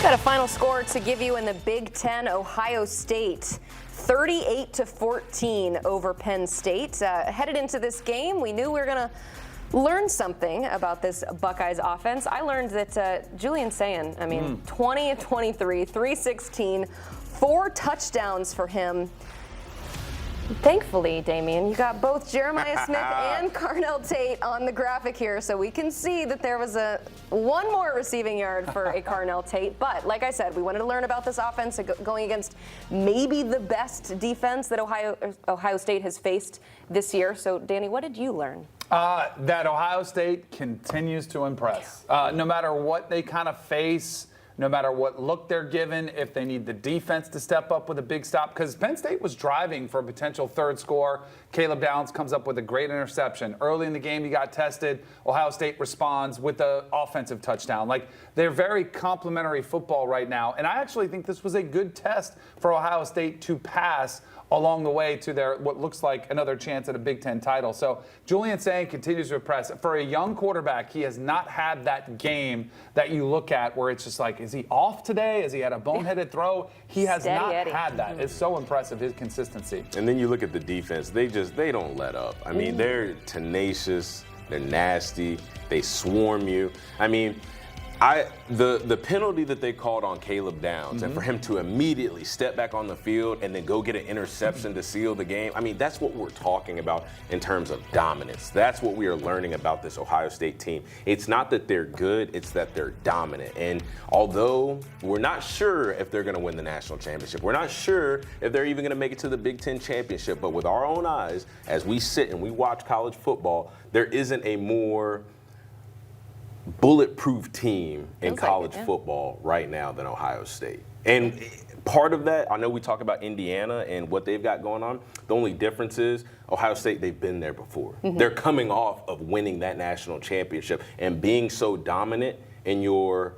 Got a final score to give you in the Big Ten. Ohio State 38-14 over Penn State. Headed into this game, we knew we were going to learn something about this Buckeyes offense. I learned that Julian Sayin, 20-23, 316, 4 touchdowns for him. Thankfully, Damien, you got both Jeremiah Smith and Kanell Tate on the graphic here, so we can see that there was one more receiving yard for a Kanell Tate. But like I said, we wanted to learn about this offense going against maybe the best defense that Ohio State has faced this year. So, Danny, what did you learn? That Ohio State continues to impress. No matter what they kind of face, no matter what look they're given, if they need the defense to step up with a big stop, because Penn State was driving for a potential third score. Caleb Downs comes up with a great interception. Early in the game, he got tested. Ohio State responds with the offensive touchdown. Like, they're very complimentary football right now, and I actually think this was a good test for Ohio State to pass along the way to their what looks like another chance at a Big Ten title. So Julian Sayin continues to impress. For a young quarterback, he has not had that game that you look at where it's just like, is he off today? Has he had a boneheaded throw? He has not had that. It's so impressive, his consistency. And then you look at the defense. They don't let up. I mean, they're tenacious. They're nasty. They swarm you. I mean, the penalty that they called on Caleb Downs and for him to immediately step back on the field and then go get an interception to seal the game, I mean, that's what we're talking about in terms of dominance. That's what we are learning about this Ohio State team. It's not that they're good, it's that they're dominant. And although we're not sure if they're going to win the national championship, we're not sure if they're even going to make it to the Big Ten championship, but with our own eyes, as we sit and we watch college football, there isn't a more bulletproof team in college football right now than Ohio State. And part of that, I know we talk about Indiana and what they've got going on. The only difference is Ohio State, they've been there before. They're coming off of winning that national championship and being so dominant in your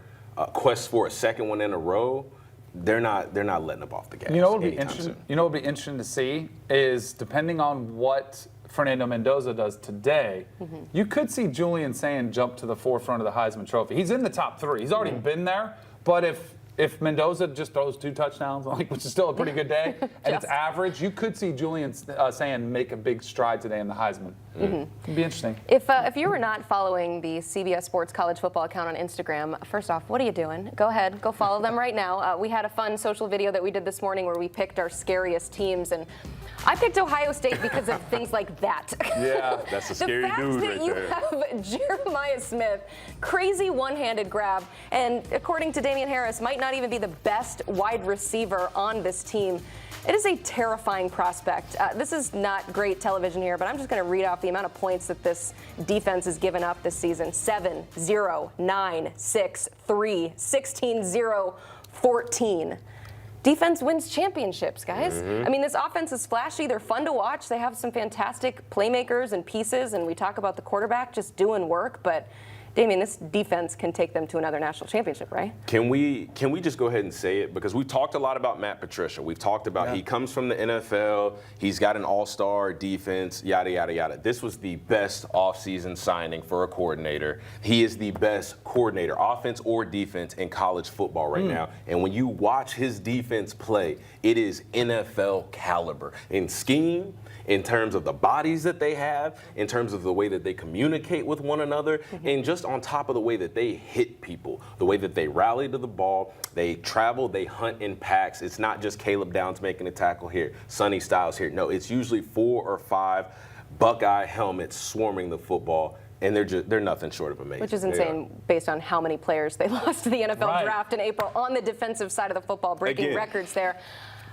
quest for a second one in a row. They're not letting up off the gas. You know what would be interesting? You know what would be interesting to see is, depending on what Fernando Mendoza does today, you could see Julian Sayin jump to the forefront of the Heisman Trophy. He's in the top 3. He's already been there, but if Mendoza just throws 2 touchdowns, which is still a pretty good day, and it's average, you could see Julian Sayin make a big stride today in the Heisman. It'd be interesting. If you were not following the CBS Sports college football account on Instagram, first off, what are you doing? Go ahead, go follow them right now. We had a fun social video that we did this morning where we picked our scariest teams, and I picked Ohio State because of things like that. Yeah, that's a scary dude right there. The fact that you have Jeremiah Smith, crazy one-handed grab, and according to Damien Harris, might not even be the best wide receiver on this team. It is a terrifying prospect. This is not great television here, but I'm just going to read off the amount of points that this defense has given up this season. 7, 0, 9, 6, 3, 16, 0, 14. Defense wins championships, guys. I mean, this offense is flashy. They're fun to watch. They have some fantastic playmakers and pieces, and we talk about the quarterback just doing work, but Damien, this defense can take them to another national championship, right? Can we just go ahead and say it? Because we've talked a lot about Matt Patricia. We've talked about he comes from the NFL. He's got an all-star defense, yada, yada, yada. This was the best offseason signing for a coordinator. He is the best coordinator, offense or defense, in college football right now. And when you watch his defense play, it is NFL caliber in scheme, in terms of the bodies that they have, in terms of the way that they communicate with one another, and just on top of the way that they hit people, the way that they rally to the ball, they travel, they hunt in packs. It's not just Caleb Downs making a tackle here, Sonny Styles here. No, it's usually 4 or 5 Buckeye helmets swarming the football. And they're nothing short of amazing. Which is insane based on how many players they lost to the NFL draft in April on the defensive side of the football, breaking records there.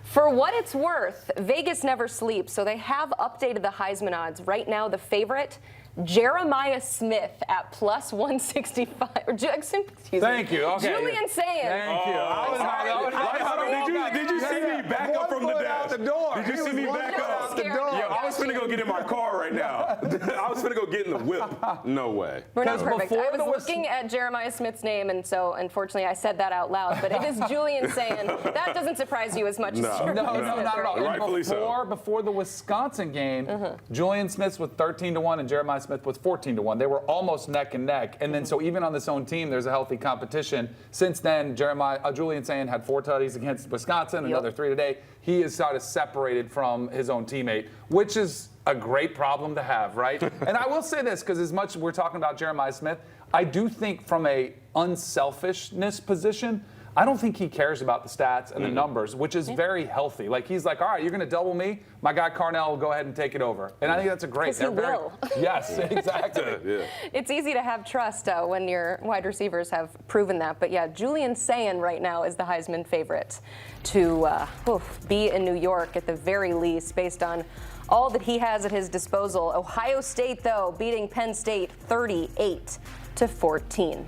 For what it's worth, Vegas never sleeps, so they have updated the Heisman odds. Right now, the favorite, Jeremiah Smith at plus 165. Thank you. Okay. Julian Sayin. Thank you. Did you see me back up from the dash? Did you see me back up? I was finna go get in my car right now. I was finna go get in the whip. No way. We're not 'Cause perfect. before I the was looking at Jeremiah Smith's name, and so unfortunately I said that out loud. But it is Julian saying that doesn't surprise you as much as Jeremiah No, Smith. not at all. right? And Rightfully so. before the Wisconsin game, Julian Smith was 13-1 and Jeremiah Smith was 14-1. They were almost neck and neck. And then so even on this own team, there's a healthy competition. Since then, Julian Sayin had 4 tutties against Wisconsin, another 3 today. He is sort of separated from his own teammate, which is a great problem to have, right? And I will say this, because as much as we're talking about Jeremiah Smith, I do think from a unselfishness position, I don't think he cares about the stats and the numbers, which is very healthy. Like, he's like, all right, you're going to double me? My guy Kanell will go ahead and take it over. And I think that's a great. 'Cause he will. Yes, exactly. Yeah. It's easy to have trust when your wide receivers have proven that. But yeah, Julian Sayin right now is the Heisman favorite to be in New York at the very least, based on all that he has at his disposal. Ohio State, though, beating Penn State 38-14.